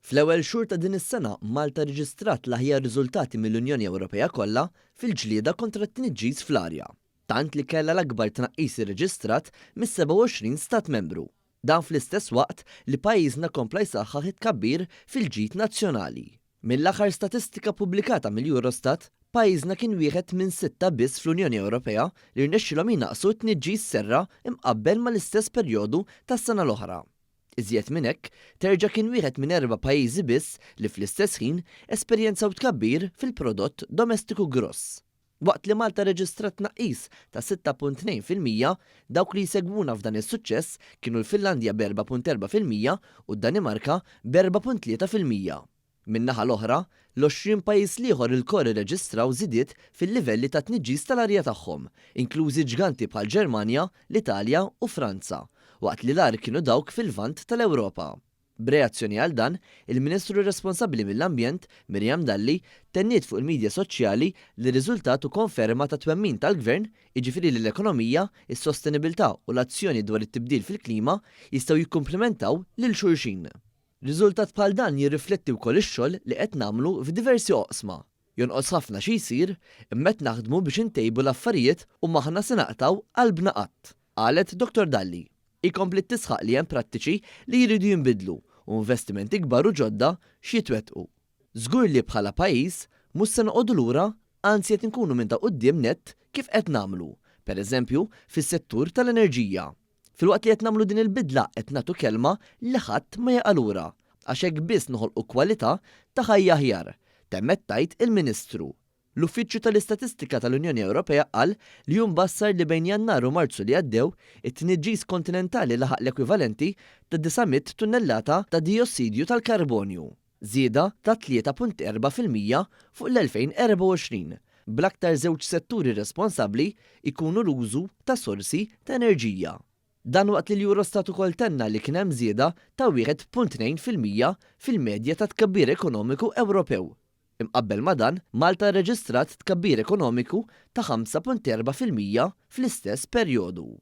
Fl-ewwel xhur ta' din is-sena, Malta rreġistrat l-aħjar riżultati mill-Unjoni Ewropea kollha fil-ġlieda kontra t-tniġġis fl-arja. Tant li kellha l-akbar tnaqqis irreġistrat mis-27 stat membru. Dan fl-istess waqt li pajjiżna kompla jsaħħaħ it-tkabbir fil-ġid nazzjonali. Mill-aħħar statistika pubblikata mill-Eurostat, pajjiżna kien wieħed minn 6 biss fl-Unjoni Ewropea li rnexxilhom jinaqsu t-tniġġis serra imqabbel mal-istess perjodu tas-sena l-oħra. Iżjed minn hekk, terġa' kien wieħed minn 4 pajjiżi biss li fl-istess ħin esperjenzaw tkabbir fil-prodott domestiku gross. Waqt li Malta reġistrat tnaqqis ta' 6.2%, dawk li jsegwuna f'dan is-suċċess kienu l-Finlandja b'4.4% u d-Danimarka b'4.3%. Min-naħa l-oħra, l-20 pajjiż ieħor il-kor irreġistraw żidiet fil-livelli ta' tniġġis tal-arja tagħhom, inklużi ġganti bħal Ġermanja, l-Italja u Franza, waqt li l-ar kienu dawk fil-vant tal-Ewropa. B'reazzjoni għal dan, il-Ministru responsabbli mill-Ambjent, Miriam Dalli, tenniet fuq il-midja soċjali li riżultatu konferma ta' twemmin tal-Gvern, jiġifieri li l-ekonomija, is-sostenibilità u l-azzjoni dwar it-tibdil fil-klima jistgħu jikkumplementaw lil xulxin. Riżultat bħal dan jirrifletti wkoll ix-xogħol li qed nagħmlu f'diversi oqsma. Jonqos ħafna xi jsir, imma qed naħdmu biex intejbu l-affarijiet u maħna se naqtaw qalbna qatt, qalet Dr. Dalli. Ikompli tisħaq li hemm prattiċi li jridu jinbidlu u investimenti kbar u ġodda x'jitwettqu. Żgur li bħala pajjiż mhux se noqogħdu lura, anzi qed inkunu minn ta' quddiem nett kif qed nagħmlu, pereżempju fis-settur tal-enerġija. Filwaqt li qed nagħmlu din il-bidla qed nagħtu kelma li ħadd ma jaqa' lura, għax hekk biss noħolqu kwalità ta' ħajja aħjar, temmet tgħid il-Ministru. L-Uffiċċju tal-Istatistika tal-Unjoni Ewropea qal li hu mbassar li bejn Jannar u Marzu li għaddew it-tniġġis kontinentali laħaq l-ekwivalenti ta' 900 tunnellata ta' diossidio tal-karbonju, żieda ta' 3.4% fuq l-2024, bl-aktar żewġ setturi responsabbli ikunu l-użu ta' sorsi ta' enerġija. Dan waqt li l-Eurostat ukoll tenna li kien hemm żieda ta' 1.2% fil-medja ta' tkabbir ekonomiku Ewropew. Imqabbel ma' dan, Malta rreġistrat tkabbir ekonomiku ta' 5.4% fl-istess perjodu.